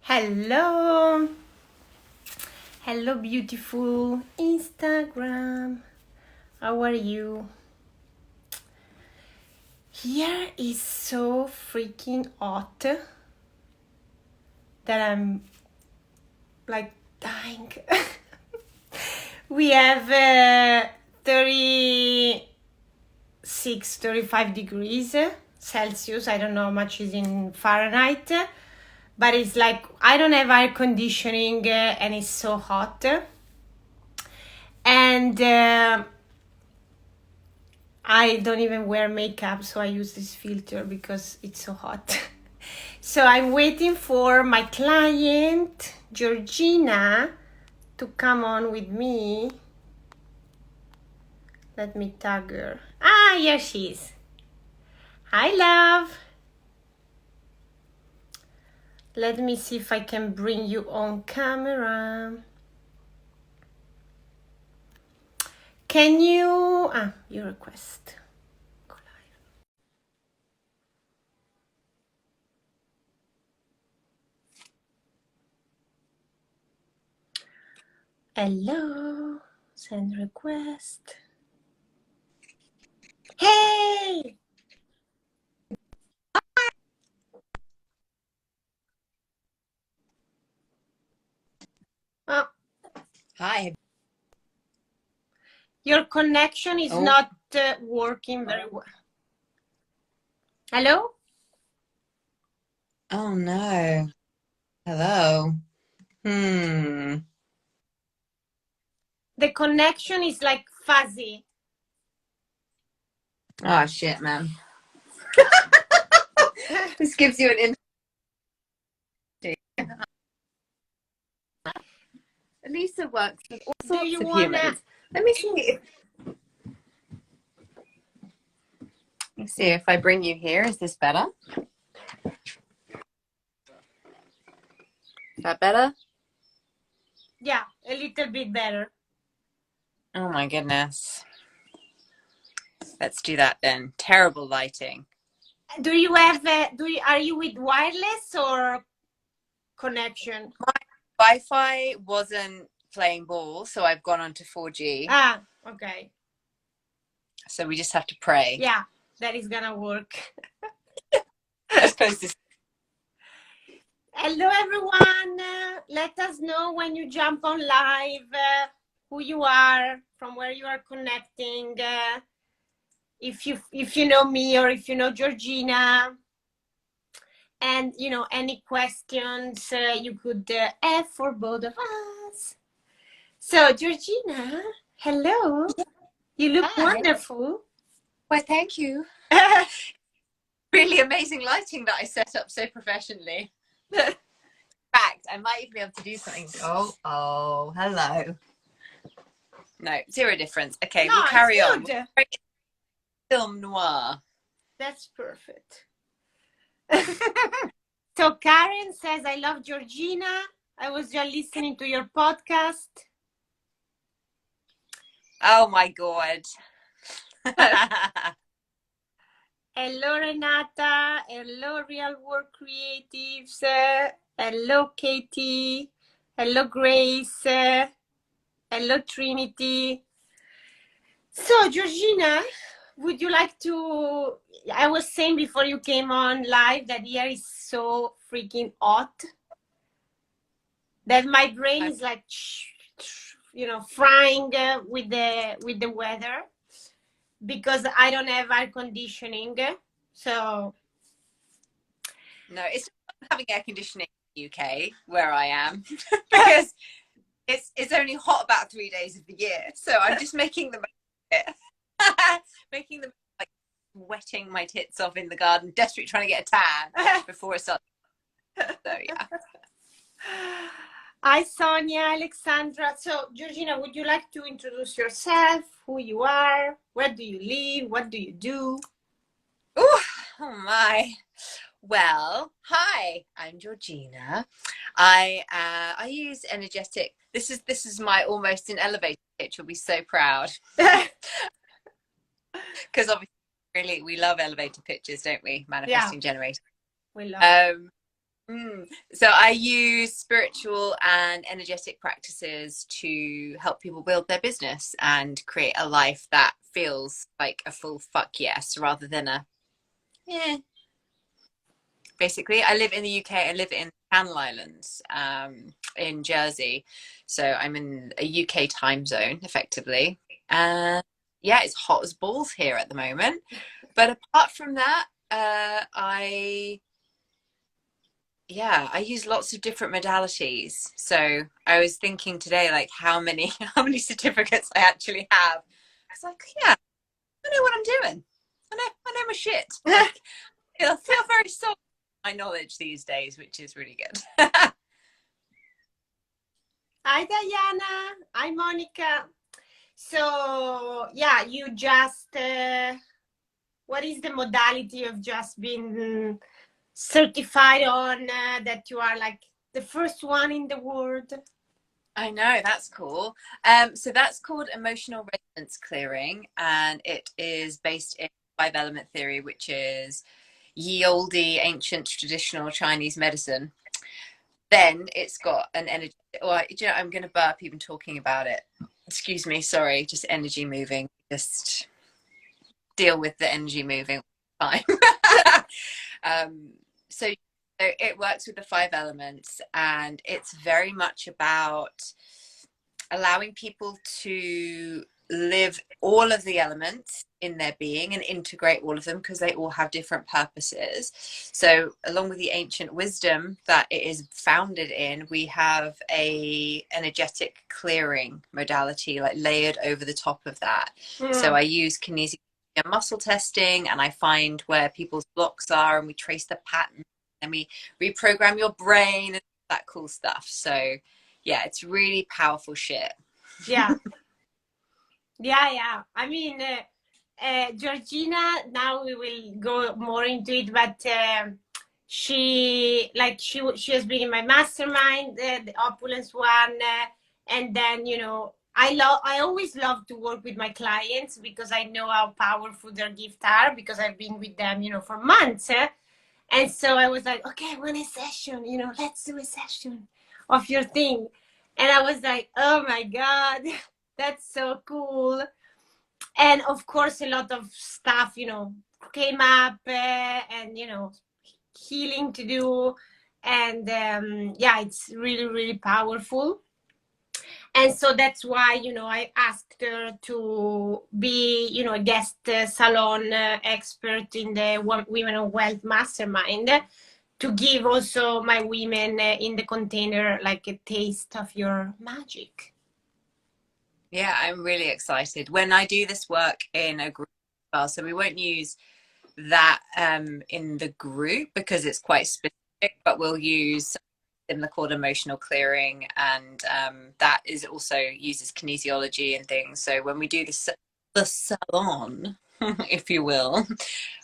Hello, hello, beautiful Instagram. How are you? Here is so freaking hot that I'm like dying. We have 35 degrees Celsius. I don't know how much is in Fahrenheit, but it's like I don't have air conditioning and it's so hot. And I don't even wear makeup, so I use this filter because it's so hot. So I'm waiting for my client, Georgina, to come on with me. Let me tag her. Ah, here she is. Hi, love. Let me see if I can bring you on camera. Can you... your request. Go live. Hello. Send request. Hey! Oh, Hi. your connection is not working very well. Hello? Oh no. Hello. The connection is like fuzzy. Oh shit, man. This gives you an Lisa works with all sorts of humans. Let me see. Let's see if I bring you here. Is this better? Is that better? Yeah, a little bit better. Oh my goodness. Let's do that then. Terrible lighting. Do you have are you with wireless or connection? My Wi-Fi wasn't playing ball, so I've gone on to 4G. Ah, okay. So we just have to pray. Yeah, that is gonna work. I suppose this. Hello, everyone. Let us know when you jump on live, who you are, from where you are connecting. If you know me or if you know Georgina, and you know any questions you could have for both of us. So Georgina, hello. You look wonderful. Well, thank you. Really amazing lighting that I set up so professionally. In fact, I might even be able to do something. Oh, hello. No, zero difference. Okay, No, we'll carry it's on. good. Film noir. That's perfect. So Karen says, I love Georgina. I was just listening to your podcast. Oh my God. Hello, Renata. Hello, Real World Creatives. Hello, Katie. Hello, Grace. Hello, Trinity. So, Georgina, would you like to... I was saying before you came on live that here is so freaking hot that my brain is like, you know, frying with the weather because I don't have air conditioning. So... No, it's not having air conditioning in the UK where I am because it's only hot about 3 days of the year. So I'm just making the most of it. Making them like wetting my tits off in the garden, desperately trying to get a tan before it starts. So yeah. Hi, Sonia, Alexandra. So, Georgina, would you like to introduce yourself, who you are, where do you live, what do you do? Ooh, oh my. Well, hi, I'm Georgina. I use energetic. This is my almost an elevator pitch. You'll be so proud. Because obviously, really, we love elevator pitches, don't we? Manifesting generator. We love. So I use spiritual and energetic practices to help people build their business and create a life that feels like a full fuck yes rather than a yeah. Basically, I live in the UK. I live in Channel Islands, in Jersey, so I'm in a UK time zone effectively. And yeah, it's hot as balls here at the moment. But apart from that, I use lots of different modalities. So I was thinking today, like how many how many certificates I actually have. I was like, yeah, I know what I'm doing. I know my shit. Like, I feel very solid in my knowledge these days, which is really good. Hi, Diana. Hi, Monica. So, yeah, you just, what is the modality of just being certified on that you are like the first one in the world? I know, that's cool. So that's called emotional resonance clearing, and it is based in five element theory, which is ye olde ancient traditional Chinese medicine. Then it's got an energy. Or you know, I'm going to burp even talking about it. Excuse me, sorry, just energy moving. Just deal with the energy moving time. um, so it works with the five elements, and it's very much about allowing people to live all of the elements in their being and integrate all of them because they all have different purposes. So along with the ancient wisdom that it is founded in, we have a energetic clearing modality like layered over the top of that. So I use kinesia muscle testing, and I find where people's blocks are, and we trace the pattern, and we reprogram your brain and that cool stuff. So yeah, it's really powerful shit. Yeah. Yeah. I mean, Georgina, now we will go more into it, but she has been in my mastermind, the opulence one, and then I always love to work with my clients because I know how powerful their gifts are because I've been with them for months. And so I was like, okay, I want a session, let's do a session of your thing. And I was like, oh my God, that's so cool. And of course, a lot of stuff, came up and, healing to do. And yeah, it's really, really powerful. And so that's why, I asked her to be, a guest salon expert in the Women of Wealth Mastermind to give also my women in the container like a taste of your magic. Yeah, I'm really excited. When I do this work in a group as well, so we won't use that in the group because it's quite specific, but we'll use similar called emotional clearing, and that is also uses kinesiology and things. So when we do the salon, if you will,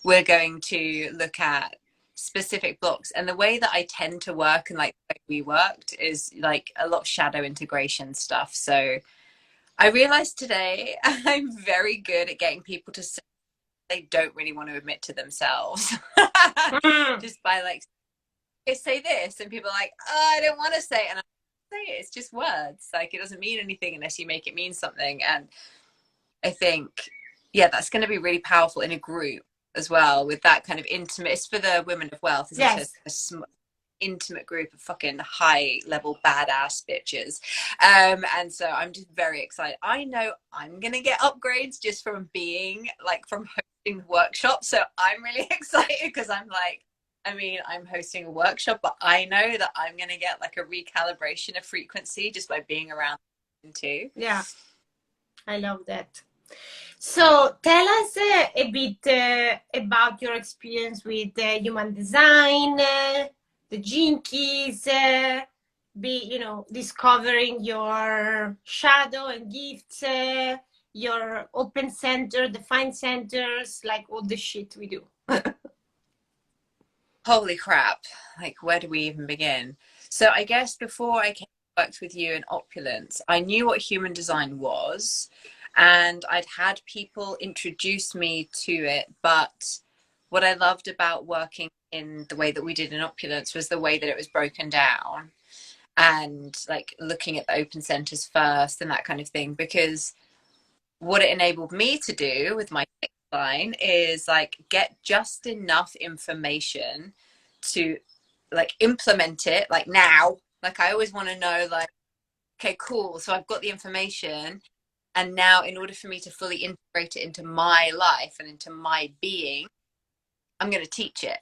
we're going to look at specific blocks, and the way that I tend to work and like the way we worked is like a lot of shadow integration stuff. So I realized today I'm very good at getting people to say they don't really want to admit to themselves. Just by like, say this, and people are like, oh, I don't want to say it. And I say it, it's just words. Like, it doesn't mean anything unless you make it mean something. And I think, yeah, that's going to be really powerful in a group as well, with that kind of intimate. It's for the women of wealth, isn't Yes. it? Intimate group of fucking high level badass bitches, and so I'm just very excited. I know I'm gonna get upgrades just from being like from hosting workshops, so I'm really excited because I'm like, I mean, I'm hosting a workshop, but I know that I'm gonna get like a recalibration of frequency just by being around them too. Yeah, I love that. So tell us a bit about your experience with human design, the gene keys, discovering your shadow and gifts, your open center, defined centers, like all the shit we do. Holy crap, like where do we even begin? So I guess before I worked with you in Opulence, I knew what human design was, and I'd had people introduce me to it. But what I loved about working in the way that we did in Opulence was the way that it was broken down, and like looking at the open centers first and that kind of thing, because what it enabled me to do with my line is like get just enough information to like implement it like now. Like I always want to know, like, okay, cool, so I've got the information, and now in order for me to fully integrate it into my life and into my being, I'm going to teach it.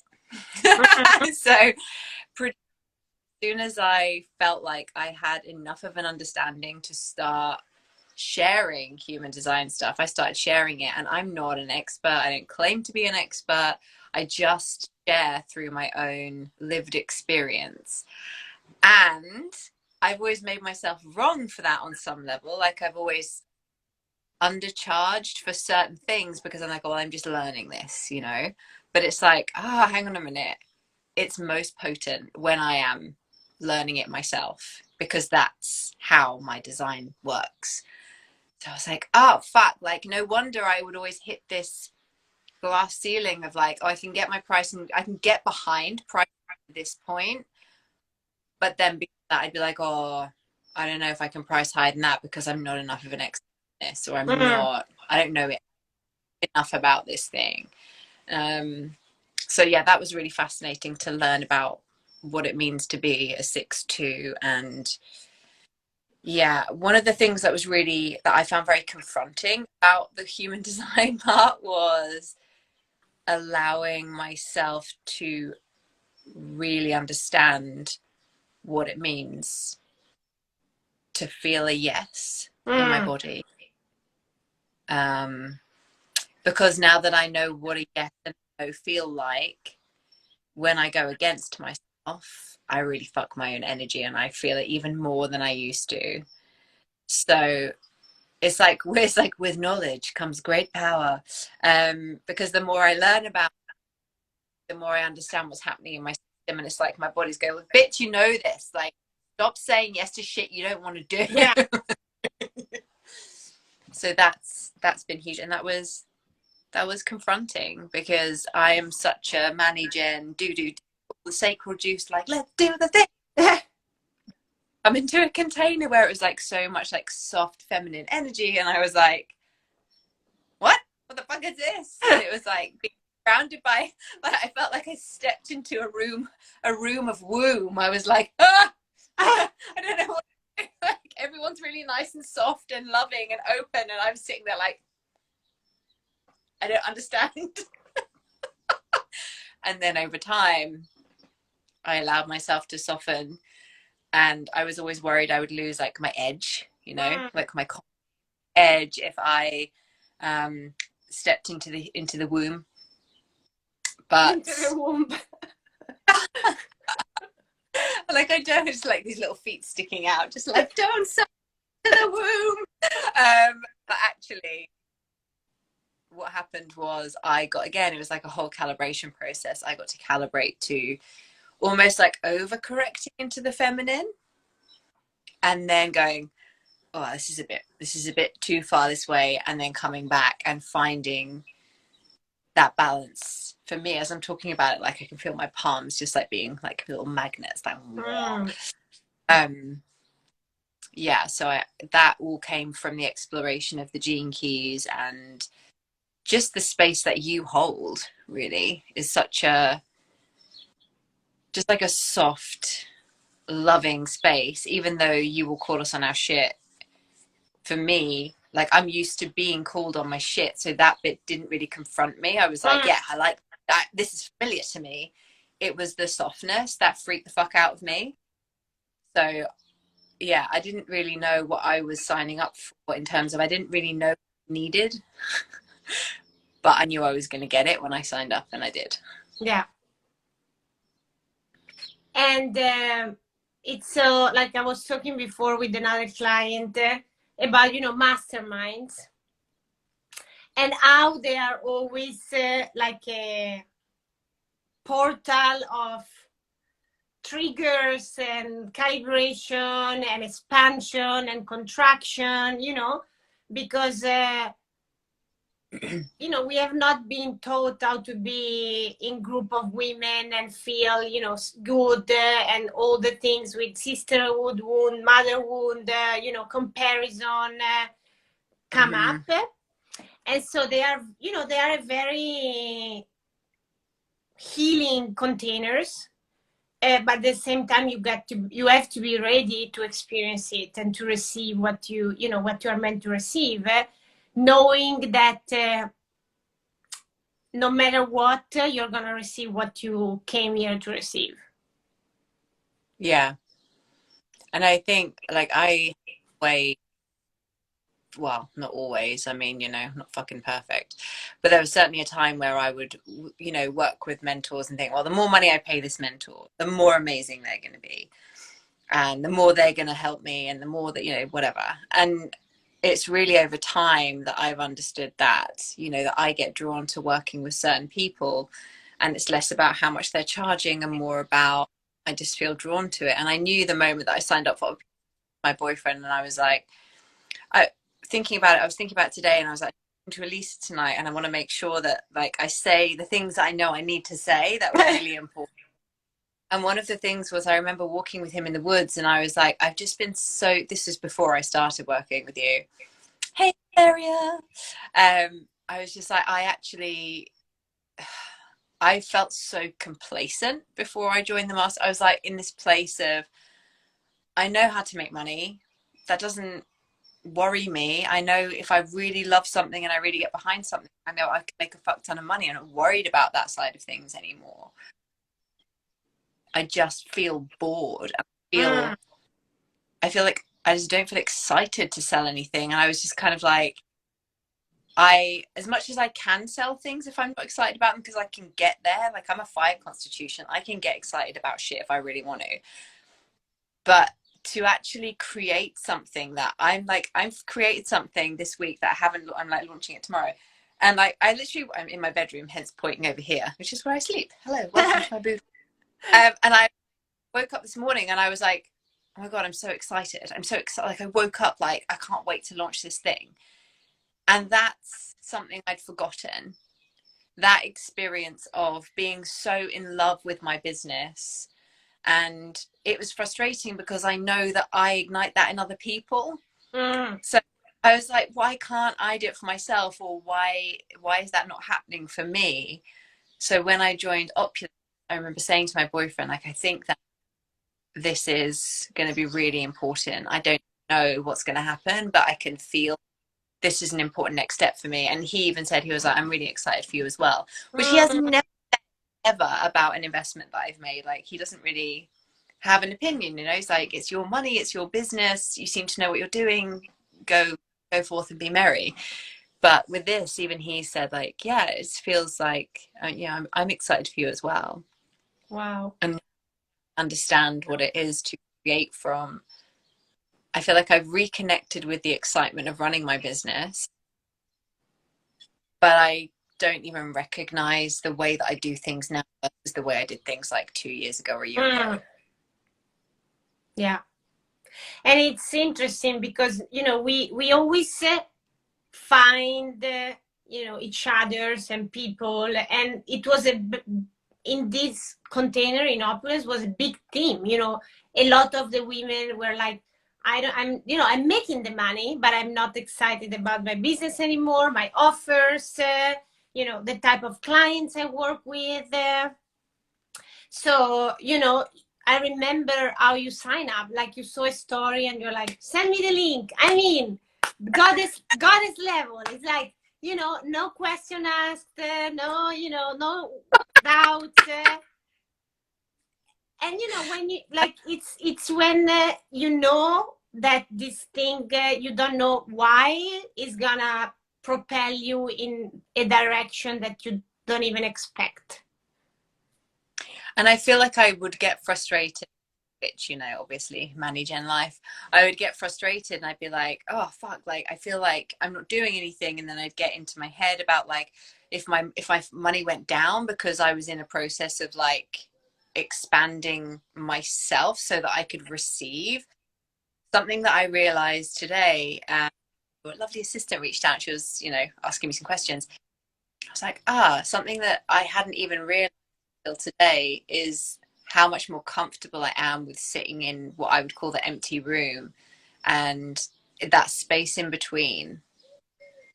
So pretty soon as I felt like I had enough of an understanding to start sharing human design stuff, I started sharing it. And I'm not an expert. I don't claim to be an expert. I just share through my own lived experience. And I've always made myself wrong for that on some level. Like I've always undercharged for certain things because I'm like, oh, I'm just learning this, you know? But it's like, hang on a minute. It's most potent when I am learning it myself, because that's how my design works. So I was like, oh, fuck. Like, no wonder I would always hit this glass ceiling of like, oh, I can get my price and I can get behind price at this point. But then beyond that, I'd be like, oh, I don't know if I can price higher than that because I'm not enough of an expert in this, or I don't know enough about this thing. So yeah, that was really fascinating to learn about what it means to be a 6-2. And yeah, one of the things that I found very confronting about the human design part was allowing myself to really understand what it means to feel a yes in my body. Because now that I know what a yes and a no feel like, when I go against myself, I really fuck my own energy and I feel it even more than I used to. So it's like with knowledge comes great power, because the more I learn about it, the more I understand what's happening in my system. And it's like my body's going, well, bitch, you know this. Like, stop saying yes to shit you don't want to do. Yeah. So that's been huge. And that was confronting, because I am such a manny-gen, do the sacral juice, like, let's do the thing. I'm into a container where it was like so much like soft feminine energy, and I was like, what the fuck is this? And it was like being surrounded by, like, I felt like I stepped into a room of womb. I was like, I don't know what to do. Like, everyone's really nice and soft and loving and open, and I'm sitting there like, I don't understand. And then over time I allowed myself to soften, and I was always worried I would lose like my edge, you know, like my edge if I stepped into the womb. But into the womb. like I don't, just like these little feet sticking out, just like, don't step to the womb. But actually what happened was it was like a whole calibration process. I got to calibrate to almost like overcorrecting into the feminine, and then going, oh, this is a bit too far this way, and then coming back and finding that balance. For me, as I'm talking about it, like I can feel my palms just like being like little magnets, like yeah. So that all came from the exploration of the gene keys, and just the space that you hold really is such a, just like a soft, loving space, even though you will call us on our shit. For me, like, I'm used to being called on my shit, so that bit didn't really confront me. I was like, yeah, I like that, this is familiar to me. It was the softness that freaked the fuck out of me. So yeah, I didn't really know what I was signing up for, in terms of, I didn't really know what I needed, but I knew I was going to get it when I signed up, and I did. Yeah. And it's so, like I was talking before with another client about, you know, masterminds, and how they are always like a portal of triggers and calibration and expansion and contraction, you know, because you know, we have not been taught how to be in group of women and feel, you know, good, and all the things with sisterhood wound, motherhood, you know, comparison come Mm-hmm. up. And so they are, you know, they are a very healing containers. But at the same time, you have to be ready to experience it and to receive what you know, what you are meant to receive, knowing that no matter what, you're gonna receive what you came here to receive. Yeah. And I think like I way well, not always. I mean, you know, I'm not fucking perfect. But there was certainly a time where I would, you know, work with mentors and think, well, the more money I pay this mentor, the more amazing they're going to be. And the more they're going to help me and the more that, you know, whatever. And it's really over time that I've understood that, you know, that I get drawn to working with certain people, and it's less about how much they're charging and more about I just feel drawn to it. And I knew the moment that I signed up for my boyfriend, and I was like, I thinking about it, I was thinking about it today, and I was like, I'm to release it tonight, and I want to make sure that like I say the things that I know I need to say that are really important. And one of the things was I remember walking with him in the woods, and I was like, I've just been so. This is before I started working with you. Hey, area. I was just like, I felt so complacent before I joined the master. I was like in this place of, I know how to make money. That doesn't worry me. I know if I really love something and I really get behind something, I know I can make a fuck ton of money. I'm not worried about that side of things anymore. I just feel bored. Mm. I feel like I just don't feel excited to sell anything. And I was just kind of like, I, as much as I can sell things if I'm not excited about them, because I can get there. Like I'm a 5 constitution. I can get excited about shit if I really want to. But to actually create something that I've created something this week that I haven't, I'm like launching it tomorrow. And like, I'm in my bedroom, hence pointing over here, which is where I sleep. Hello, welcome to my booth. And I woke up this morning and I was like, oh my God, I'm so excited. I'm so excited. Like I woke up like, I can't wait to launch this thing. And that's something I'd forgotten. That experience of being so in love with my business. And it was frustrating because I know that I ignite that in other people. Mm. So I was like, why can't I do it for myself? Or why is that not happening for me? So when I joined Opulence, I remember saying to my boyfriend, like, I think that this is going to be really important. I don't know what's going to happen, but I can feel this is an important next step for me. And he even said, he was like, I'm really excited for you as well, which he has Mm. never ever about an investment that I've made. Like he doesn't really have an opinion, you know. He's like, it's your money, it's your business, you seem to know what you're doing, go forth and be merry. But with this, even he said like, yeah, it feels like yeah, I'm excited for you as well, Wow. and understand what it is to create from. I feel like I've reconnected with the excitement of running my business, but I don't even recognize the way that I do things now versus the way I did things like 2 years ago or a year ago. Mm. Yeah. And it's interesting because, you know, we always find, you know, each others and people, and it was in this container in Opulence was a big team. You know, a lot of the women were like, you know, I'm making the money, but I'm not excited about my business anymore, my offers, you know, the type of clients I work with. So, you know, I remember how you sign up, like you saw a story and you're like, send me the link. I mean, goddess level. It's like, you know, no question asked, no, you know, no doubt. And you know, when you like, it's when you know that this thing, you don't know why, is gonna propel you in a direction that you don't even expect. And I feel like I would get frustrated, which, you know, obviously manage in life. I would get frustrated and I'd be like, oh fuck, like I feel like I'm not doing anything. And then I'd get into my head about like if my money went down because I was in a process of like expanding myself so that I could receive something that I realized today. a lovely assistant reached out. She was, you know, asking me some questions. I was like, something that I hadn't even realized till today is how much more comfortable I am with sitting in what I would call the empty room and that space in between,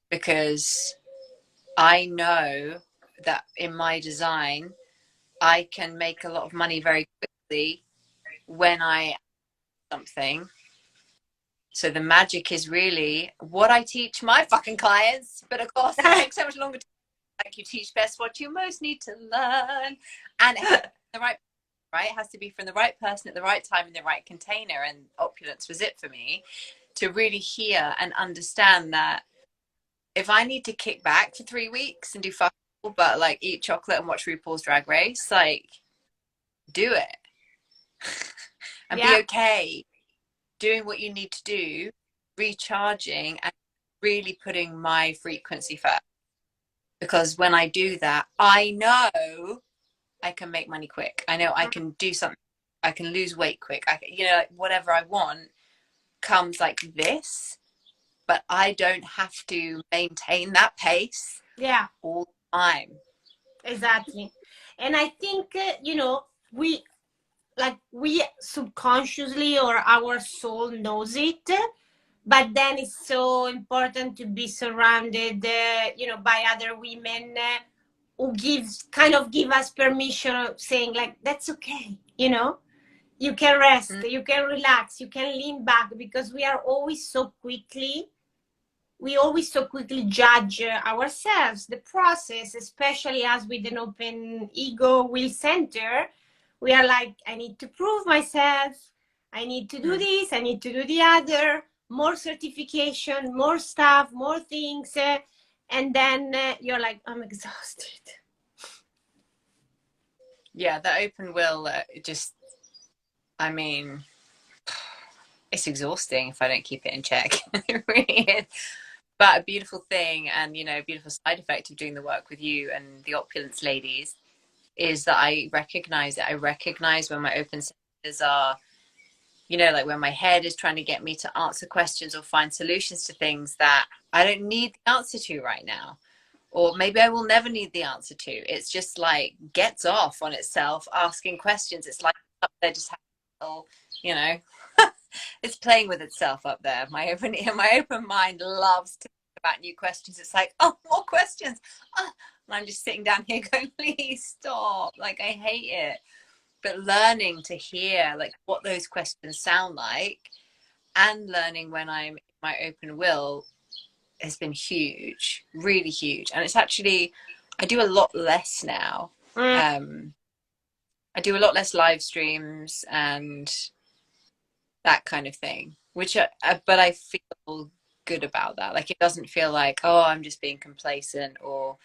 because I know that in my design, I can make a lot of money very quickly when I something. So the magic is really what I teach my fucking clients, but of course it takes so much longer to, like, you teach best what you most need to learn, and the right it has to be from the right person at the right time in the right container, and Opulence was it for me to really hear and understand that if I need to kick back for 3 weeks and do fuck all but like eat chocolate and watch RuPaul's Drag Race, like, do it. And be okay doing what you need to do, recharging and really putting my frequency first. Because when I do that, I know I can make money quick. I know I can do something. I can lose weight quick. You know, like, whatever I want comes like this, but I don't have to maintain that pace all the time. Exactly. And I think, you know, we subconsciously, or our soul knows it, but then it's so important to be surrounded, you know, by other women who give us permission of saying, like, that's okay, you know, you can rest, you can relax, you can lean back, because we always so quickly judge ourselves, the process, especially as with an open ego will center. We are like, I need to prove myself, I need to do this, I need to do the other, more certification, more stuff, more things, and then you're like, I'm exhausted. Yeah, the open will just, I mean, it's exhausting if I don't keep it in check. It really is. But a beautiful thing, and, you know, a beautiful side effect of doing the work with you and the Opulence ladies, is that I recognize it. I recognize when my open centers are, you know, like when my head is trying to get me to answer questions or find solutions to things that I don't need the answer to right now. Or maybe I will never need the answer to. It's just like gets off on itself, asking questions. It's like up there just having, you know, it's playing with itself up there. My open mind loves to think about new questions. It's like, oh, more questions. Oh. And I'm just sitting down here going, please stop. Like, I hate it. But learning to hear like what those questions sound like, and learning when I'm in my open will, has been huge, really huge. And it's actually, I do a lot less now. I do a lot less live streams and that kind of thing, which but I feel good about that. Like, it doesn't feel like, oh, I'm just being complacent, or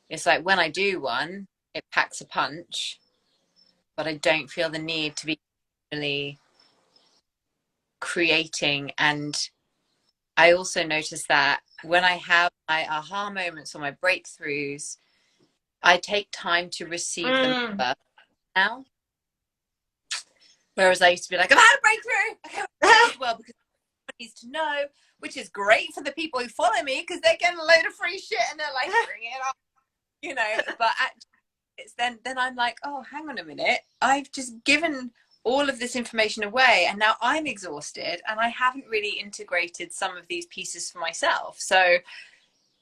it's like when I do one, it packs a punch, but I don't feel the need to be really creating. And I also notice that when I have my aha moments or my breakthroughs, I take time to receive them first now. Whereas I used to be like, I've had a breakthrough. Okay, well, because needs to know, which is great for the people who follow me because they're getting a load of free shit and they're like, bring it up, you know. But actually, it's then I'm like, oh, hang on a minute, I've just given all of this information away and now I'm exhausted and I haven't really integrated some of these pieces for myself. So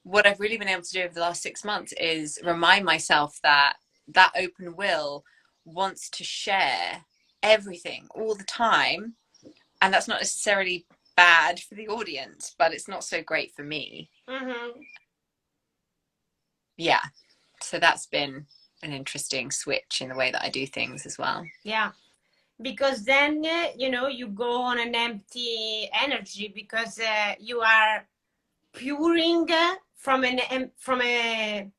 what I've really been able to do over the last 6 months is remind myself that that open will wants to share everything all the time, and that's not necessarily bad for the audience, but it's not so great for me. Yeah, so that's been an interesting switch in the way that I do things as well. Yeah, because then you know, you go on an empty energy, because you are pouring from a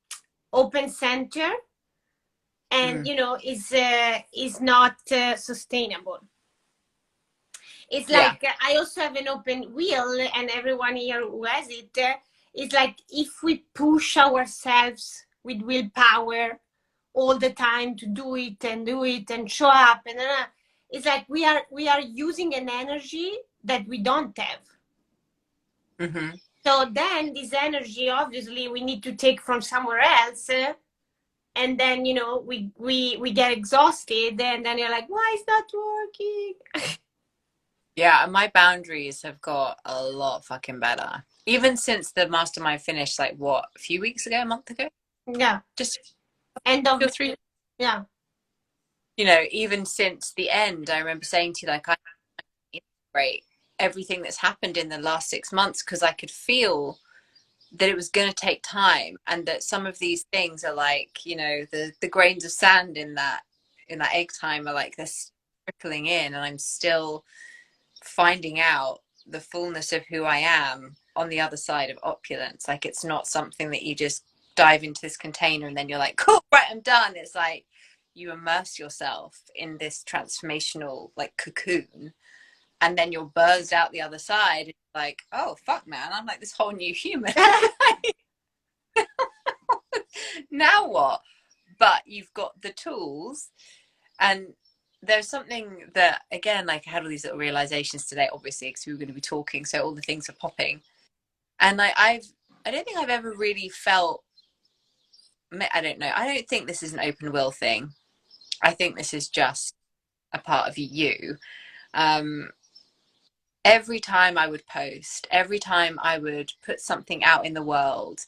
open center, and you know, is not sustainable. It's like, I also have an open will, and everyone here who has it, it's like, if we push ourselves with willpower all the time to do it and show up, and it's like we are using an energy that we don't have. So then this energy, obviously, we need to take from somewhere else. And then, you know, we get exhausted, and then you're like, why is that working? Yeah, and my boundaries have got a lot fucking better. Even since the mastermind finished, like what, a few weeks ago, a month ago? Yeah. Just End two of or three. yeah. You know, even since the end, I remember saying to you, like, I integrate everything that's happened in the last 6 months because I could feel that it was going to take time, and that some of these things are like, you know, the grains of sand in that egg time are like they're trickling in, and I'm still finding out the fullness of who I am on the other side of opulence. Like, it's not something that you just dive into this container and then you're like, cool, right, I'm done. It's like you immerse yourself in this transformational like cocoon, and then you're buzzed out the other side. It's like, oh fuck, man, I'm like this whole new human. Now what? But you've got the tools. And there's something that, again, like I had all these little realizations today, obviously, because we were going to be talking, so all the things are popping. And like I don't think I've ever really felt, I don't know, I don't think this is an open will thing. I think this is just a part of you. um every time I would post, every time I would put something out in the world,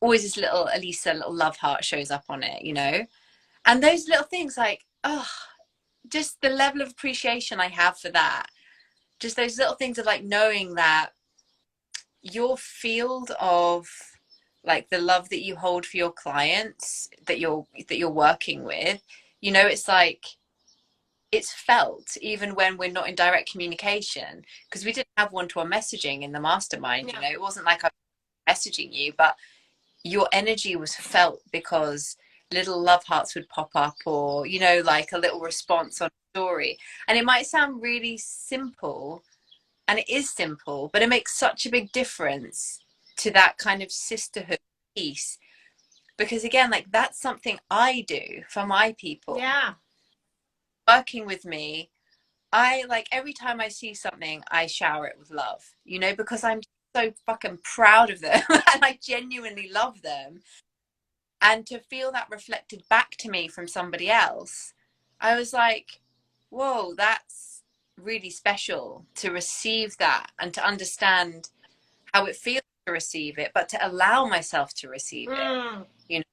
always this little Elisa little love heart shows up on it, you know. And those little things, like, oh, just the level of appreciation I have for that, just those little things of like knowing that your field of like the love that you hold for your clients that you're working with, you know, it's like it's felt even when we're not in direct communication, because we didn't have one-to-one messaging in the mastermind. You know, it wasn't like I'm messaging you, but your energy was felt because little love hearts would pop up, or, you know, like a little response on a story. And it might sound really simple, and it is simple, but it makes such a big difference to that kind of sisterhood piece. Because again, like, that's something I do for my people. Yeah. Working with me, I like every time I see something, I shower it with love, you know, because I'm so fucking proud of them and I genuinely love them. And to feel that reflected back to me from somebody else, I was like, whoa, that's really special to receive that and to understand how it feels to receive it, but to allow myself to receive it. You know,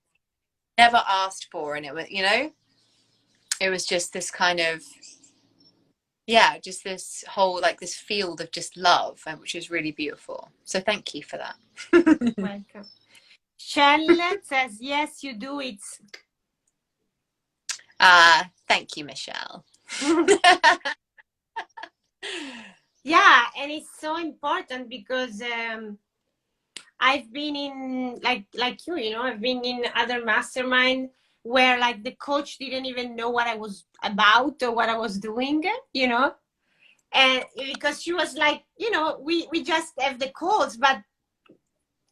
never asked for, and it was, you know, it was just this kind of, yeah, just this whole like this field of just love, which is really beautiful. So thank you for that. Welcome. Charlotte says, yes, you do it. Thank you, Michelle. Yeah, and it's so important because I've been in like you know, I've been in other mastermind where like the coach didn't even know what I was about or what I was doing, you know, and because she was like, you know, we just have the calls, but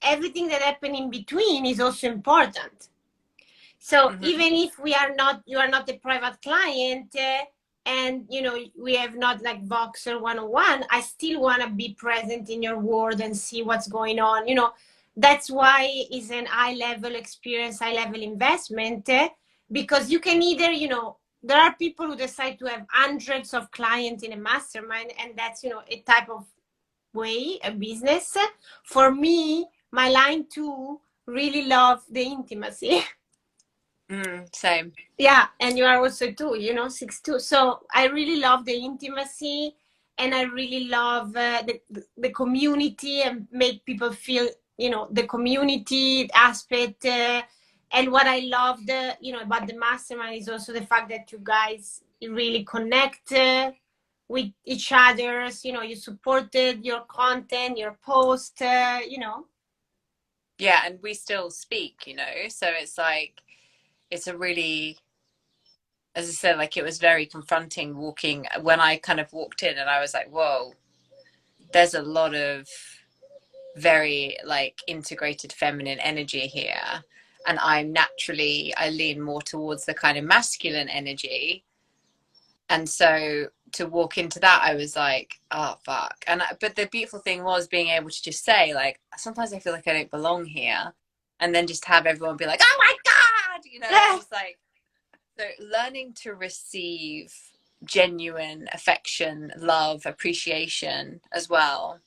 everything that happened in between is also important. So even if we are not, you are not a private client, and you know we have not like Voxer 101, I still want to be present in your world and see what's going on. You know, that's why it's an high level experience, high level investment, because you can either, you know, there are people who decide to have hundreds of clients in a mastermind, and that's, you know, a type of way, a business. For me, my line two really love the intimacy. Same. Yeah, and you are also too, you know, 6'2". So I really love the intimacy, and I really love the community, and make people feel, you know, the community aspect. And what I love, you know, about the mastermind is also the fact that you guys really connect with each other's. You know, you supported your content, your post. You know. Yeah, and we still speak, you know, so it's like it's a really, as I said, like it was very confronting walking when I kind of walked in, and I was like, whoa, there's a lot of very like integrated feminine energy here, and I'm naturally, I lean more towards the kind of masculine energy. And so to walk into that, I was like, oh fuck. But the beautiful thing was being able to just say, like, sometimes I feel like I don't belong here, and then just have everyone be like, oh my god, you know, just like, so learning to receive genuine affection, love, appreciation as well,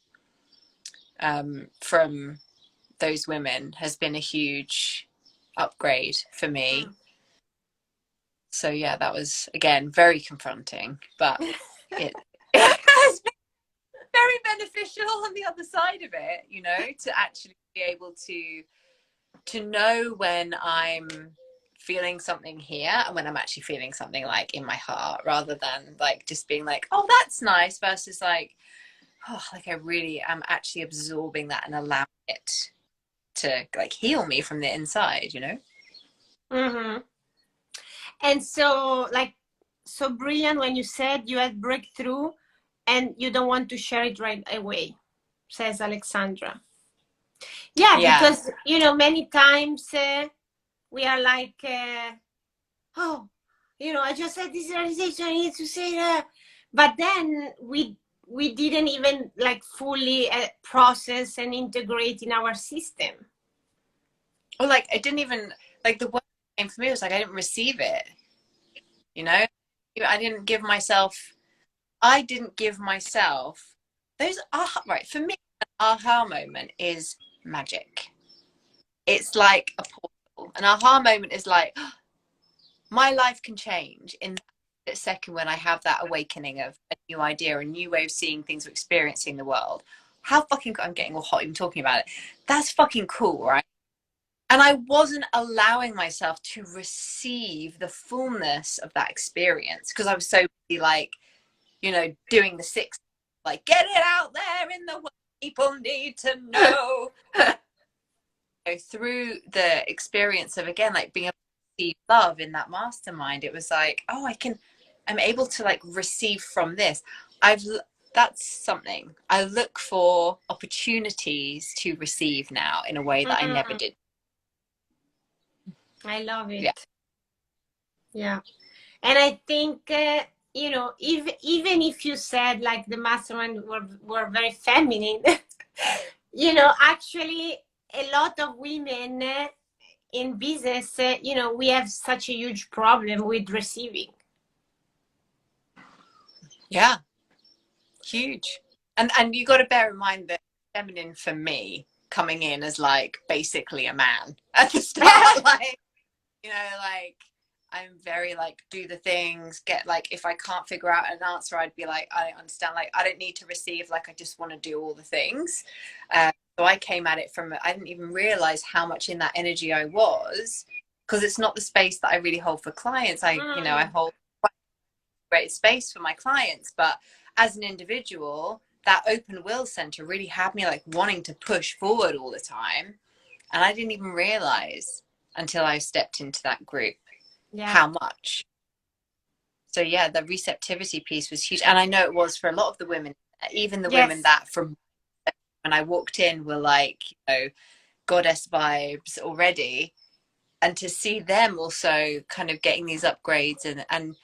from those women has been a huge upgrade for me. So yeah, that was again very confronting, but it has been very beneficial on the other side of it, you know, to actually be able to know when I'm feeling something here and when I'm actually feeling something like in my heart, rather than like just being like, oh, that's nice, versus like, oh, like I really am actually absorbing that and allowing it to like heal me from the inside, you know. Mm-hmm. And so, like, so brilliant when you said you had breakthrough and you don't want to share it right away, says Alexandra. Yeah, Yeah. because, you know, many times we are like, oh, you know, I just had this realization, I need to say that. But then we didn't even like fully process and integrate in our system. Or like I didn't even, like, the word that came for me was like I didn't receive it, you know. I didn't give myself those aha, right, for me an aha moment is magic. It's like a portal. An aha moment is like, oh, my life can change in that second when I have that awakening of a new idea, a new way of seeing things or experiencing the world. How fucking, I'm getting all hot even talking about it. That's fucking cool, right? And I wasn't allowing myself to receive the fullness of that experience because I was so busy, like, you know, doing the six, like, get it out there in the world, people need to know. Through the experience of, again, like being able to receive love in that mastermind, it was like, oh, I'm able to like receive from this. That's something I look for, opportunities to receive now in a way that I never did. I love it. Yeah. Yeah. And I think, you know, even if you said like the mastermind were very feminine, you know, actually a lot of women in business, you know, we have such a huge problem with receiving. Yeah. Huge. And you got to bear in mind that feminine for me coming in as like basically a man at the start, like, you know, like I'm very like do the things, get like if I can't figure out an answer, I'd be like, I understand, like I don't need to receive, like I just want to do all the things. So I came at it from, I didn't even realize how much in that energy I was, because it's not the space that I really hold for clients. You know, I hold quite a great space for my clients, but as an individual, that open will center really had me like wanting to push forward all the time. And I didn't even realize until I stepped into that group how much. So yeah, the receptivity piece was huge. And I know it was for a lot of the women, even the women that from when I walked in were like, you know, goddess vibes already. And to see them also kind of getting these upgrades and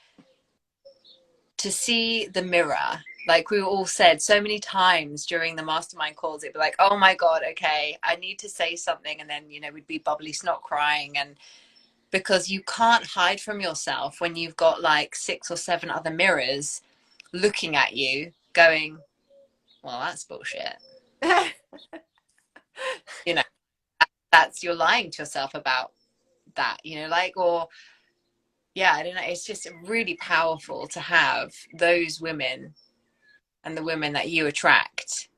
to see the mirror, like we all said so many times during the mastermind calls, it'd be like, oh my god, okay, I need to say something, and then, you know, we'd be bubbly snot crying. And because you can't hide from yourself when you've got like 6 or 7 other mirrors looking at you going, well, that's bullshit. You know, that's, you're lying to yourself about that, you know, like, or yeah, I don't know, it's just really powerful to have those women and the women that you attract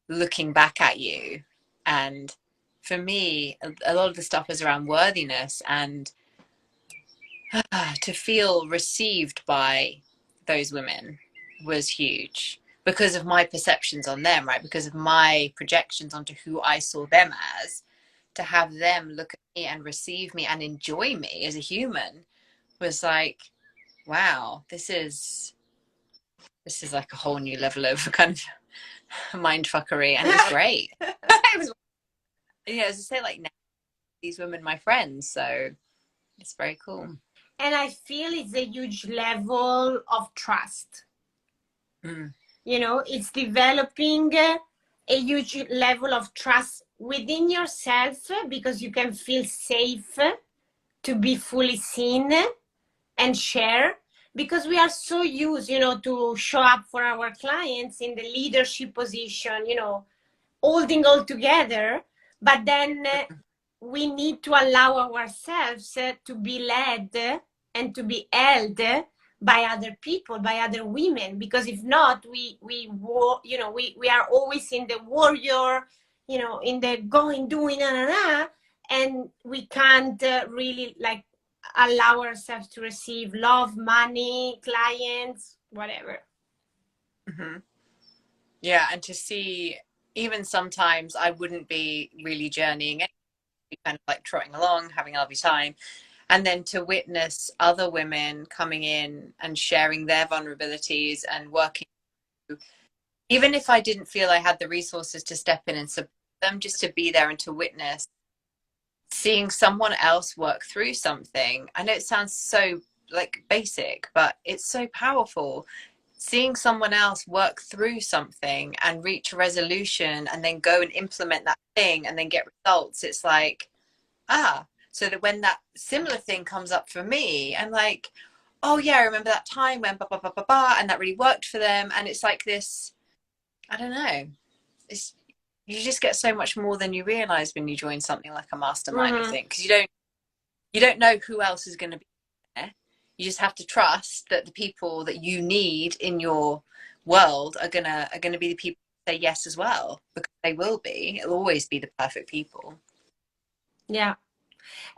looking back at you. And for me, a lot of the stuff was around worthiness, and to feel received by those women was huge because of my perceptions on them, right? Because of my projections onto who I saw them as. To have them look at me and receive me and enjoy me as a human was like, wow, this is like a whole new level of kind of mind fuckery, and it was great. It was, yeah, as I say, like, now these women my friends, so it's very cool. And I feel it's a huge level of trust. Mm. You know, it's developing a huge level of trust within yourself because you can feel safe to be fully seen and share, because we are so used, you know, to show up for our clients in the leadership position, you know, holding all together. But then we need to allow ourselves to be led and to be held by other people, by other women, because if not, you know, we are always in the warrior, you know, in the going, doing, and we can't really like allow ourselves to receive love, money, clients, whatever. Mm-hmm. Yeah, and to see, even sometimes I wouldn't be really journeying, kind of like trotting along, having a lovely time, and then to witness other women coming in and sharing their vulnerabilities and working through, even if I didn't feel I had the resources to step in and support them, just to be there and to witness seeing someone else work through something. I know it sounds so like basic, but it's so powerful. Seeing someone else work through something and reach a resolution and then go and implement that thing and then get results. It's like, so that when that similar thing comes up for me, I'm like, oh yeah, I remember that time when blah, blah, blah, blah, blah, and that really worked for them. And it's like this, I don't know, it's, you just get so much more than you realize when you join something like a mastermind, I Mm-hmm. think, because you don't know who else is going to be there. You just have to trust that the people that you need in your world are gonna be the people who say yes as well, because they will be. It'll always be the perfect people. Yeah.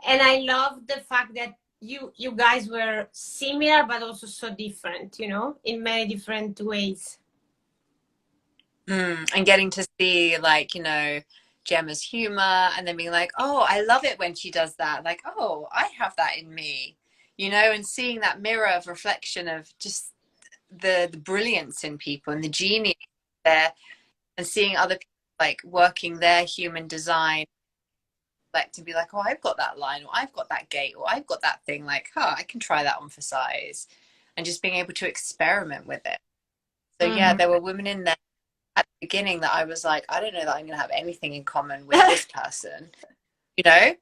And I love the fact that you guys were similar but also so different, you know, in many different ways. And getting to see, like, Gemma's humor, and then being like, oh, I love it when she does that, like, oh, I have that in me, and seeing that mirror of reflection of just the brilliance in people and the genius there, and seeing other people like working their human design, like to be like, oh, I've got that line, or I've got that gait, or I've got that thing, like, I can try that on for size, and just being able to experiment with it. So yeah, Mm-hmm. there were women in there at the beginning that I was like, I don't know that I'm going to have anything in common with this person, you know,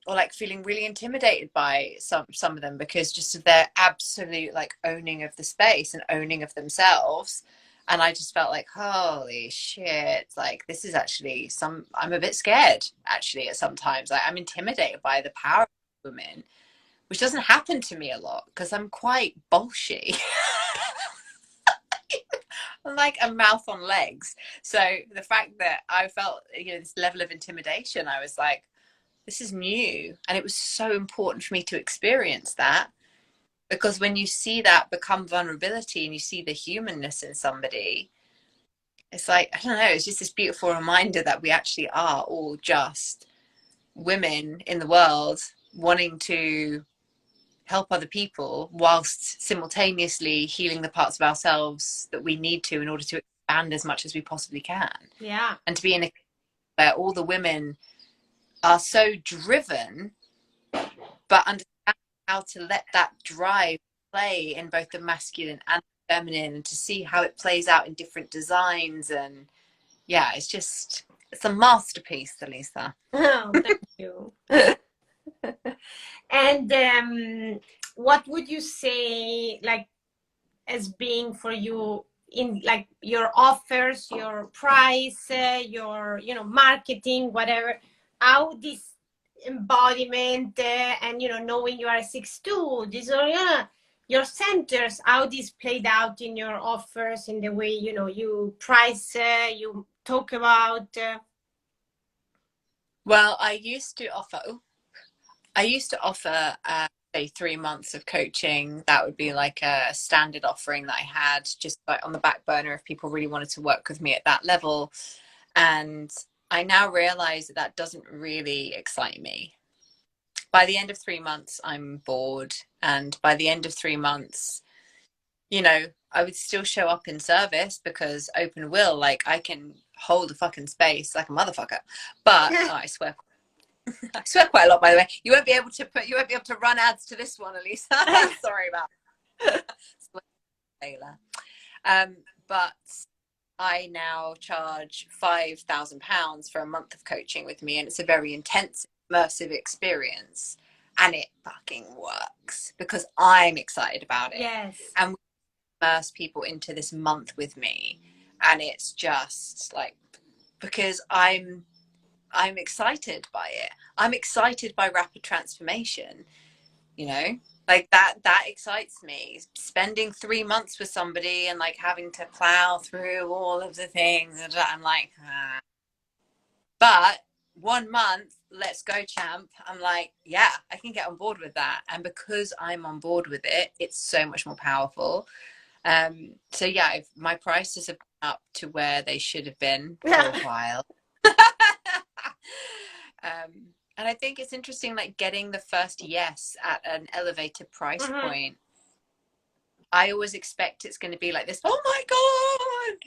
or like feeling really intimidated by some of them because just of their absolute like owning of the space and owning of themselves. And I just felt like, holy shit, like this is actually I'm a bit scared actually at sometimes. Like, I'm intimidated by the power of women, which doesn't happen to me a lot because I'm quite bolshy. Like a mouth on legs. So the fact that I felt, this level of intimidation, I was like, this is new. And it was so important for me to experience that, because when you see that become vulnerability and you see the humanness in somebody, it's like, I don't know, it's just this beautiful reminder that we actually are all just women in the world wanting to help other people whilst simultaneously healing the parts of ourselves that we need to in order to expand as much as we possibly can. Yeah. And to be in a where all the women are so driven, but understand how to let that drive play in both the masculine and the feminine, and to see how it plays out in different designs. And yeah, it's a masterpiece, Elisa. Oh, thank you. And what would you say, like, as being for you in like your offers, your price, your, you know, marketing, whatever, how this embodiment and, you know, knowing you are a 6'2", this or your centers, how this played out in your offers, in the way, you know, you price, you talk about. Well, I used to offer, say, 3 months of coaching. That would be like a standard offering that I had, just like on the back burner if people really wanted to work with me at that level. And I now realize that that doesn't really excite me. By the end of 3 months, I'm bored. And by the end of 3 months, I would still show up in service because open will, like I can hold a fucking space like a motherfucker. But I swear I swear quite a lot, by the way. You won't be able to run ads to this one, Elisa. Sorry about that. But I now charge £5,000 for a month of coaching with me, and it's a very intense, immersive experience, and it fucking works because I'm excited about it. Yes. And we immerse people into this month with me, and it's just like, because I'm excited by it. I'm excited by rapid transformation, you know, like that excites me. Spending 3 months with somebody and like having to plow through all of the things, I'm like, ah. But 1 month, let's go, champ. I'm like, yeah, I can get on board with that. And because I'm on board with it, it's so much more powerful. So yeah, my prices have gone up to where they should have been for a while. And I think it's interesting, like getting the first yes at an elevated price point. I always expect it's going to be like this, oh my God.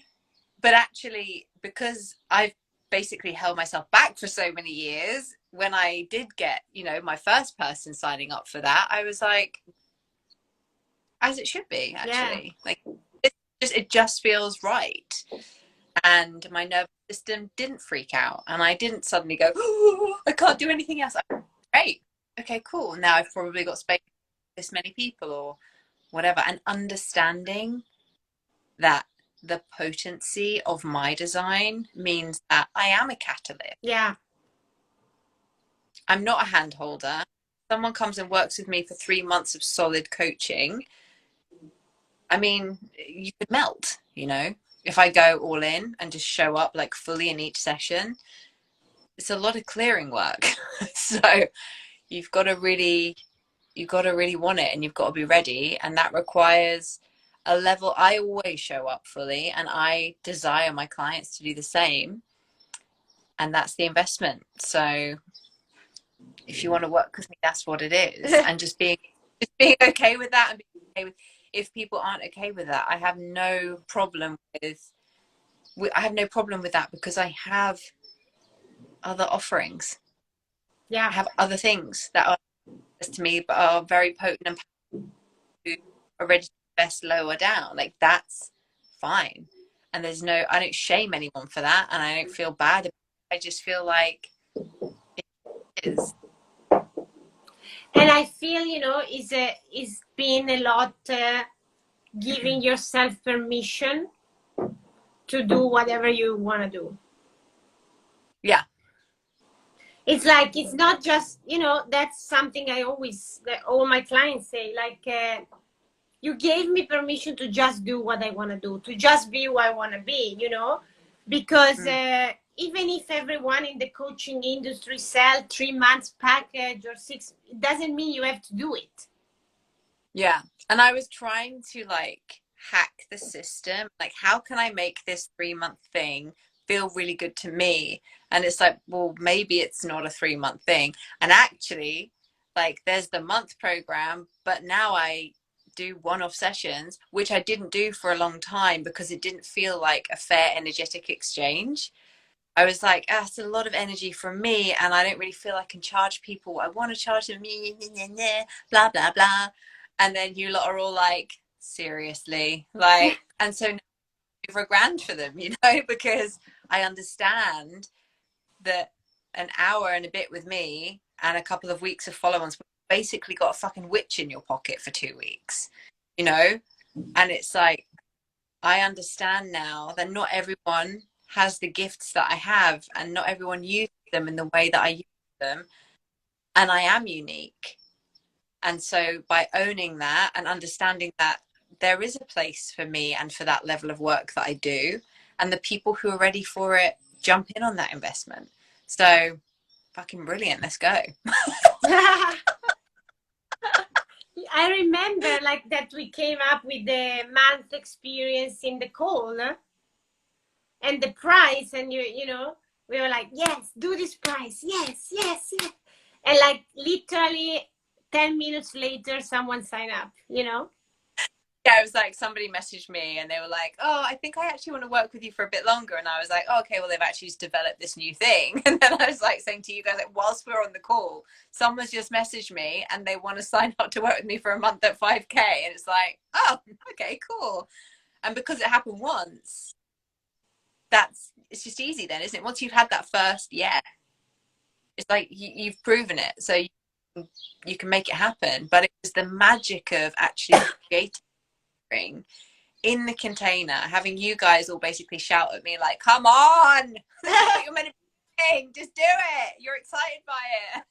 But actually, because I've basically held myself back for so many years, when I did get, you know, my first person signing up for that, I was like, as it should be, actually. Yeah. Like it just feels right. And my nervous system didn't freak out, and I didn't suddenly go, oh, I can't do anything else. Great, okay, cool, now I've probably got space for this many people or whatever. And understanding that the potency of my design means that I am a catalyst. Yeah, I'm not a hand holder. Someone comes and works with me for 3 months of solid coaching, I mean, you could melt, you know. If I go all in and just show up like fully in each session, it's a lot of clearing work. So you've got to really want it, and you've got to be ready, and that requires a level. I always show up fully, and I desire my clients to do the same, and that's the investment. So if you want to work with me, that's what it is. And just being okay with that, and being okay with, if people aren't okay with that, I have no problem with that, because I have other offerings. Yeah, I have other things that are to me but are very potent and who are ready to invest lower down. Like, that's fine, and I don't shame anyone for that, and I don't feel bad about it. I just feel like it is. And I feel, you know, is being a lot giving yourself permission to do whatever you want to do. Yeah. It's like, it's not just, you know, that's something that all my clients say, like, you gave me permission to just do what I want to do, to just be who I want to be, you know, because even if everyone in the coaching industry sell 3 months package or 6, it doesn't mean you have to do it. Yeah. And I was trying to like hack the system. Like, how can I make this 3-month thing feel really good to me? And it's like, well, maybe it's not a 3-month thing. And actually, like, there's the month program, but now I do one-off sessions, which I didn't do for a long time because it didn't feel like a fair energetic exchange. I was like, it's a lot of energy from me, and I don't really feel I can charge people what I want to charge them, blah, blah, blah. And then you lot are all like, seriously? Like, and so now I'm over £1,000 for them, you know, because I understand that an hour and a bit with me and a couple of weeks of follow-ons basically got a fucking witch in your pocket for 2 weeks, you know. And it's like, I understand now that not everyone has the gifts that I have, and not everyone uses them in the way that I use them, and I am unique. And so by owning that and understanding that there is a place for me and for that level of work that I do, and the people who are ready for it jump in on that investment. So fucking brilliant, let's go. I remember like that we came up with the month experience in the call and the price, and you know, we were like, yes, do this price, yes, and like literally 10 minutes later someone signed up, you know. Yeah, it was like somebody messaged me and they were like, oh, I think I actually want to work with you for a bit longer. And I was like, oh, okay, well, they've actually just developed this new thing. And then I was like saying to you guys, like, whilst we were on the call, someone's just messaged me and they want to sign up to work with me for a month at 5K. And it's like, oh, okay, cool. And because it happened once, it's just easy then, isn't it? Once you've had that first, yeah, it's like you've proven it. So you can make it happen. But it was the magic of actually creating in the container, having you guys all basically shout at me like, come on, this is what you're meant to be doing, just do it, you're excited by it.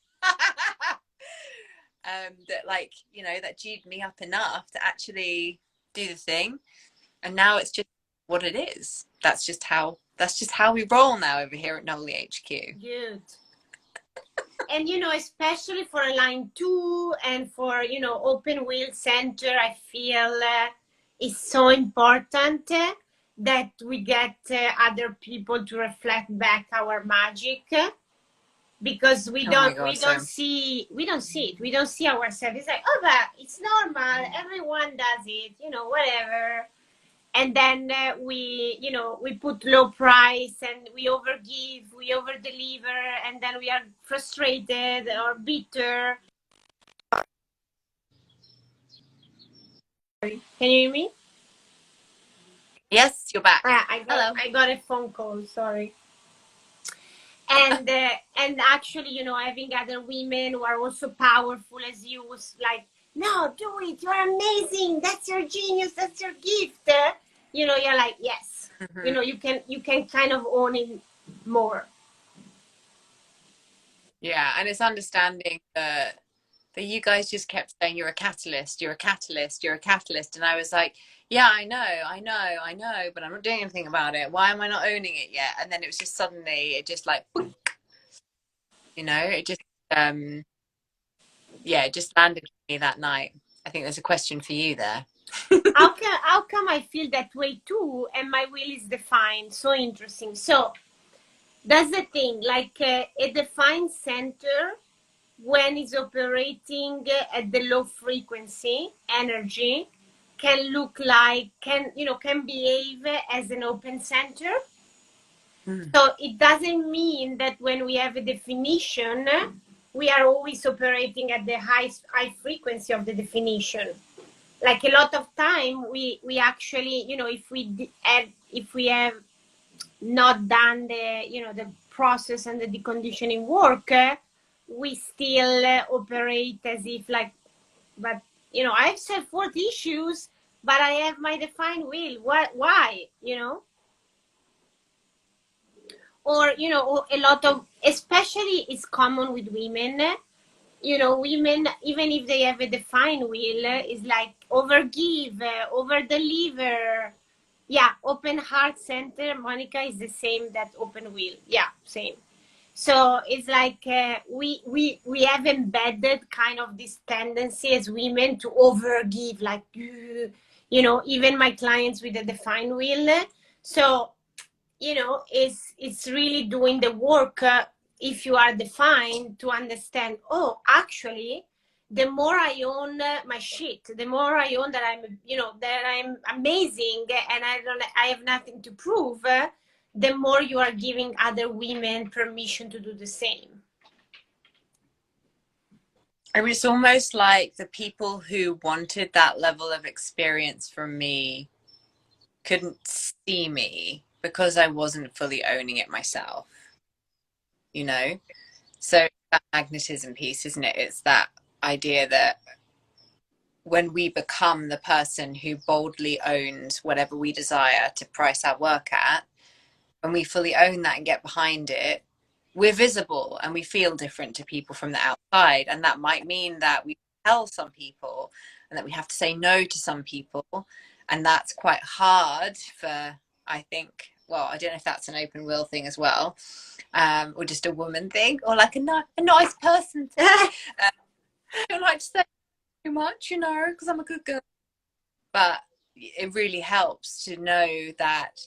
That, like, you know, that G'd me up enough to actually do the thing. And now it's just what it is. That's just how we roll now over here at Nolly HQ. Good. And, you know, especially for Line 2 and for, you know, Open Wheel Center, I feel it's so important that we get other people to reflect back our magic, because we don't see it. We don't see ourselves. It's like, oh, but it's normal. Everyone does it, you know, whatever. And then we put low price and we overgive, we overdeliver, and then we are frustrated or bitter. Can you hear me? Yes, you're back. I got a phone call. Sorry. And and actually, you know, having other women who are also powerful as you was like, no, do it. You're amazing. That's your genius. That's your gift. You know, you're like, yes. Mm-hmm. You know, you can kind of own it more. Yeah, and it's understanding that you guys just kept saying you're a catalyst, you're a catalyst, you're a catalyst, and I was like, yeah, I know, but I'm not doing anything about it. Why am I not owning it yet? And then it was just suddenly, it just like, you know, it just it just landed me that night. I think there's a question for you there. How come I feel that way too, and my will is defined? So interesting. So that's the thing, like a defined center, when it's operating at the low frequency energy, can look like, can behave as an open center. So it doesn't mean that when we have a definition, we are always operating at the high frequency of the definition. Like a lot of time, we actually, you know, if we have not done the process and the deconditioning work, we still operate as if like, but you know, I have self-worth issues, but I have my defined will. Why? You know? Or, you know, a lot of, especially it's common with women, you know, women, even if they have a defined will, is like overgive, overdeliver. Yeah, open heart center, Monica, is the same that open will. Yeah, same. So it's like we have embedded kind of this tendency as women to overgive, like, you know, even my clients with a defined will. So, you know, it's really doing the work, if you are defined, to understand, oh, actually, the more I own my shit, the more I own that I'm, you know, that I'm amazing and I have nothing to prove, the more you are giving other women permission to do the same. I mean, it's almost like the people who wanted that level of experience from me couldn't see me because I wasn't fully owning it myself, you know? So that magnetism piece, isn't it? It's that idea that when we become the person who boldly owns whatever we desire to price our work at, when we fully own that and get behind it, we're visible and we feel different to people from the outside. And that might mean that we tell some people and that we have to say no to some people. And that's quite hard for, I think, well, I don't know if that's an open will thing as well, or just a woman thing, or like a nice person thing. I don't like to say too much, you know, because I'm a good girl. But it really helps to know that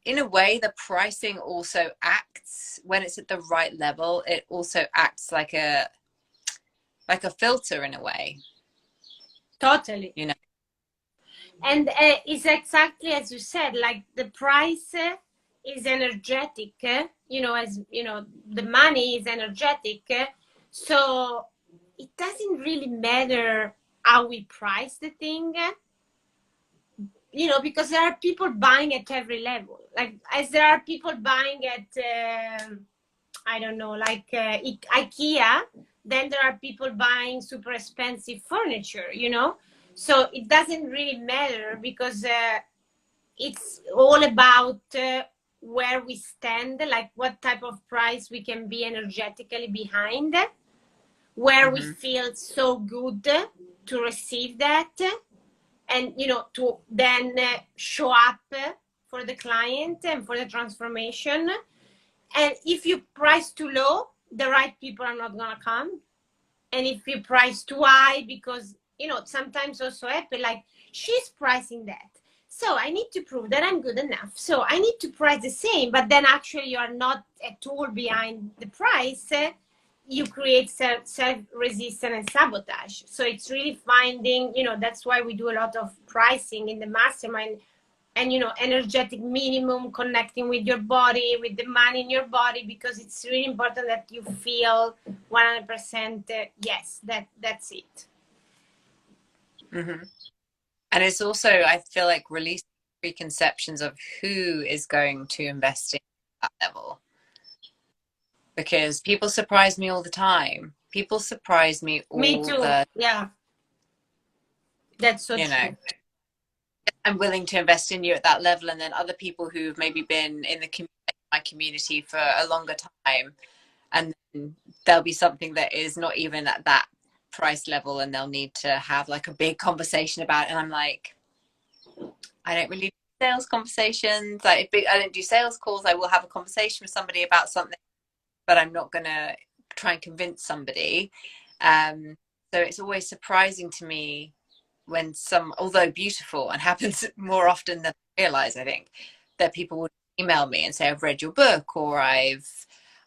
in a way the pricing also acts, when it's at the right level, it also acts like a filter in a way. Totally. You know, And it's exactly as you said, like the price is energetic, as you know, the money is energetic. So it doesn't really matter how we price the thing, because there are people buying at every level. Like, as there are people buying at, I don't know, like IKEA, then there are people buying super expensive furniture. So it doesn't really matter because it's all about where we stand, like what type of price we can be energetically behind, where we Mm-hmm. feel so good to receive that, and to then show up for the client and for the transformation. And if you price too low, the right people are not gonna come. And if you price too high, because sometimes also happen, like, she's pricing that, so I need to prove that I'm good enough, so I need to price the same, but then actually you are not at all behind the price. You create self-resistance and sabotage. So it's really finding, that's why we do a lot of pricing in the mastermind. And energetic minimum, connecting with your body, with the money in your body, because it's really important that you feel 100% yes, that's it. Mm-hmm. And it's also, I feel like, releasing preconceptions of who is going to invest in that level. Because people surprise me all the time. People surprise me Me all too. the, Yeah, that's so you know, true. I'm willing to invest in you at that level. And then other people who've maybe been in my community for a longer time, and then there'll be something that is not even at that price level, and they'll need to have like a big conversation about it. And I'm like, I don't really do sales conversations. Like, if I don't do sales calls, I will have a conversation with somebody about something, but I'm not going to try and convince somebody. So it's always surprising to me when although beautiful and happens more often than I realize, I think, that people would email me and say, I've read your book, or I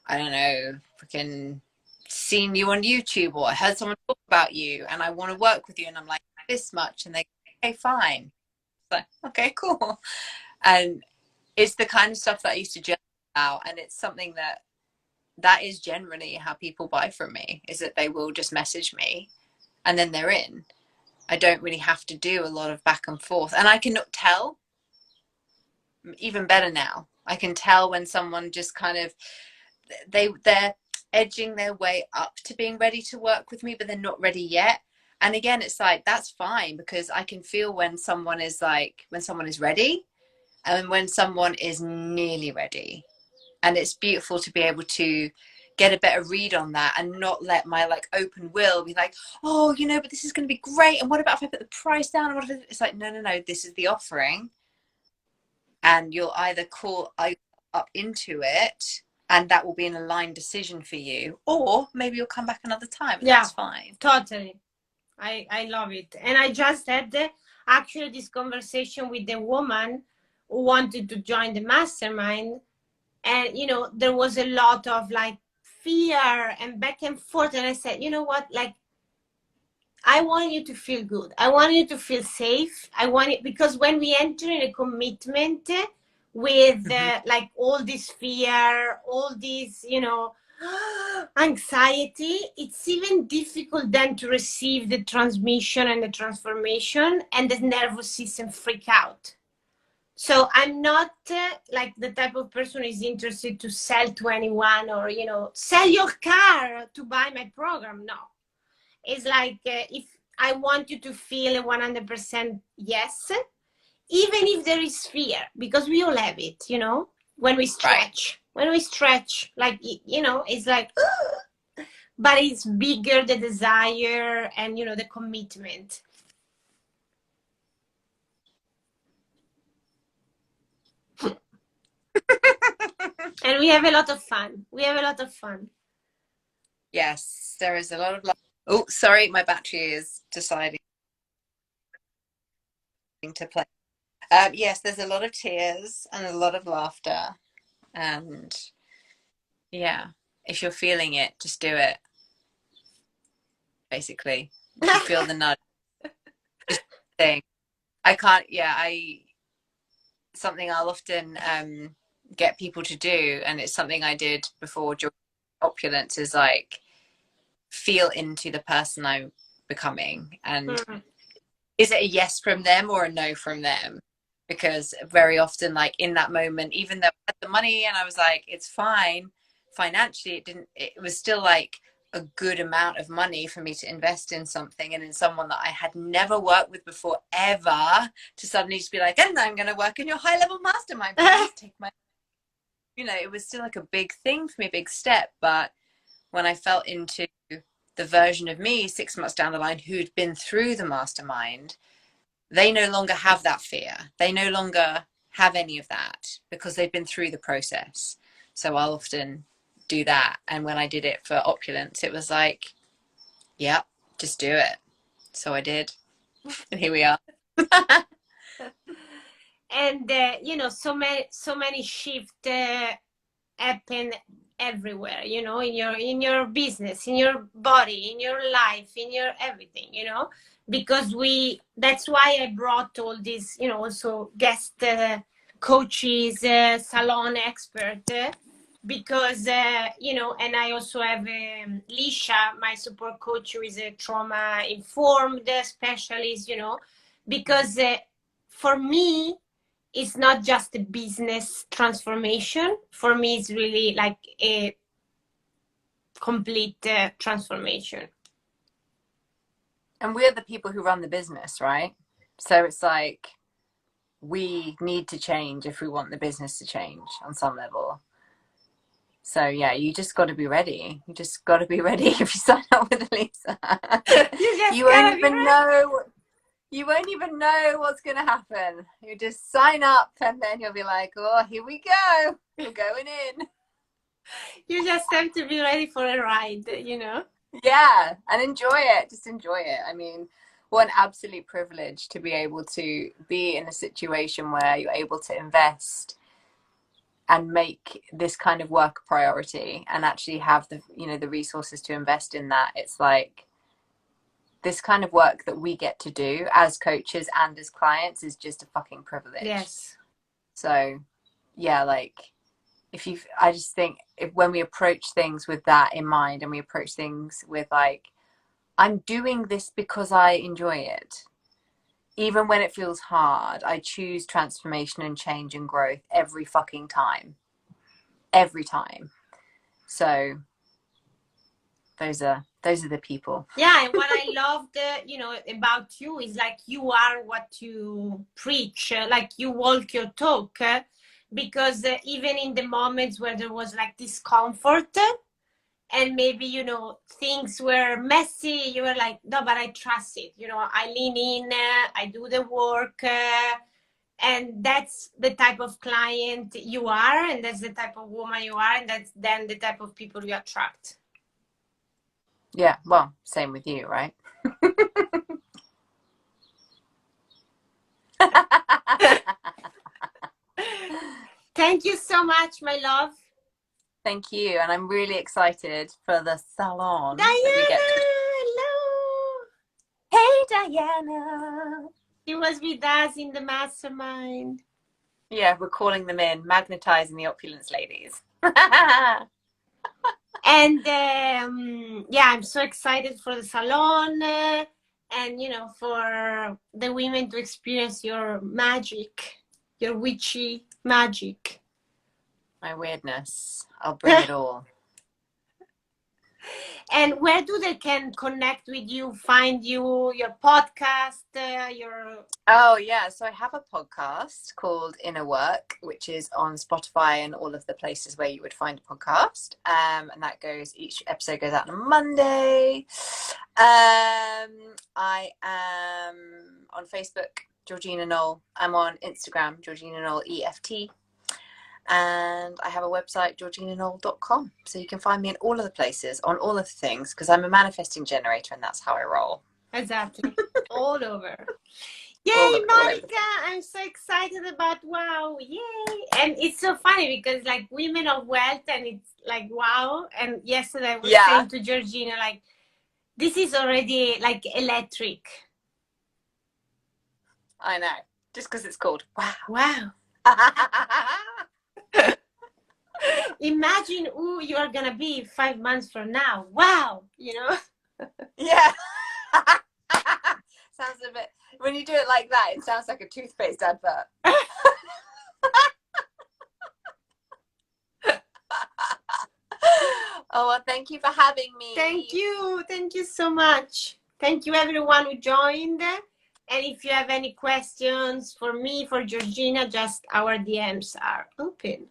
don't know, freaking seen you on YouTube, or I heard someone talk about you and I want to work with you. And I'm like, this much. And they go, okay, fine. It's like, okay, cool. And it's the kind of stuff that I used to journal about. And it's something that is generally how people buy from me, is that they will just message me and then they're in. I don't really have to do a lot of back and forth. And I can tell, even better now, I can tell when someone just kind of, they're edging their way up to being ready to work with me, but they're not ready yet. And again, it's like, that's fine, because I can feel when someone is ready and when someone is nearly ready. And it's beautiful to be able to get a better read on that and not let my like open will be like, oh, but this is going to be great, and what about if I put the price down, and what if it's like, no, this is the offering, and you'll either call up into it and that will be an aligned decision for you, or maybe you'll come back another time, and Yeah, that's fine. totally. I love it. And I just had actually this conversation with the woman who wanted to join the mastermind. And there was a lot of like fear and back and forth. And I said, you know what, like, I want you to feel good, I want you to feel safe, I want it, because when we enter in a commitment with Mm-hmm. like all this fear, all this anxiety, it's even difficult then to receive the transmission and the transformation, and the nervous system freak out. So I'm not like the type of person who is interested to sell to anyone, or sell your car to buy my program. No, it's like if I want you to feel 100% yes, even if there is fear, because we all have it, when we Right. stretch, like, it's like, but it's bigger, the desire and the commitment. And we have a lot of fun. Yes, there is a lot of love. Oh, sorry, my battery is deciding to play. Yes, there's a lot of tears and a lot of laughter. And yeah, if you're feeling it, just do it. Basically, if you feel the nudge, just thing. I can't, yeah, something I'll often get people to do, and it's something I did before Opulence, is like feel into the person I'm becoming, and is it a yes from them or a no from them? Because very often, like in that moment, even though I had the money and I was like, it's fine financially, it was still like a good amount of money for me to invest in something and in someone that I had never worked with before ever, to suddenly just be like, and I'm going to work in your high level mastermind. Please take my, it was still like a big thing for me, a big step. But when I felt into the version of me 6 months down the line who'd been through the mastermind, they no longer have that fear. They no longer have any of that because they've been through the process. So I'll often do that. And when I did it for Opulence, it was like, yeah, just do it. So I did. And here we are. And so many shifts happen everywhere, in your business, in your body, in your life, in your everything, because that's why I brought all these, also guest coaches, salon expert, because and I also have Lisha, my support coach, who is a trauma informed specialist, because for me it's not just a business transformation. For me, it's really like a complete transformation. And we're the people who run the business, right? So it's like we need to change if we want the business to change on some level. So yeah, you just got to be ready. You just got to be ready if you sign up with Elisa. You won't even know. You won't even know what's going to happen. You just sign up and then you'll be like, oh, here we go. We're going in. You just have to be ready for a ride, Yeah, and enjoy it. Just enjoy it. I mean, what an absolute privilege to be able to be in a situation where you're able to invest and make this kind of work a priority and actually have the resources to invest in that. It's like, this kind of work that we get to do as coaches and as clients is just a fucking privilege. Yes. So yeah, like I just think when we approach things with that in mind, and we approach things with like, I'm doing this because I enjoy it. Even when it feels hard, I choose transformation and change and growth every fucking time. Every time. So those are the people. Yeah, and what I loved, about you is like you are what you preach, like you walk your talk, because even in the moments where there was like discomfort, and maybe, things were messy, you were like, no, but I trust it, I lean in, I do the work, and that's the type of client you are, and that's the type of woman you are, and that's then the type of people you attract. Yeah, well, same with you, right? Thank you so much, my love. Thank you, and I'm really excited for the salon. Diana, hello. Hey, Diana. She was with us in the mastermind. Yeah, we're calling them in, magnetizing the opulence ladies. And yeah, I'm so excited for the salon, and for the women to experience your magic, your witchy magic. My weirdness. I'll bring it all. And where do they can connect with you, find you, your podcast, your... Oh, yeah. So I have a podcast called Inner Work, which is on Spotify and all of the places where you would find a podcast. And that each episode goes out on a Monday. I am on Facebook, Georgina Noel. I'm on Instagram, Georgina Noel EFT. And I have a website, georginanoel.com. So you can find me in all of the places, on all of the things, because I'm a manifesting generator and that's how I roll. Exactly. All over. Yay, Monica! I'm so excited about wow! Yay! And it's so funny because like women of wealth, and it's like wow. And yesterday I was saying to Georgina, like, this is already like electric. I know. Just because it's called wow. Wow. Imagine who you are gonna be 5 months from now. Wow, you know. Yeah. Sounds a bit, when you do it like that, it sounds like a toothpaste advert. Oh, well, thank you for having me. Thank you so much. Thank you everyone who joined. And if you have any questions for me, for Georgina, just our DMs are open.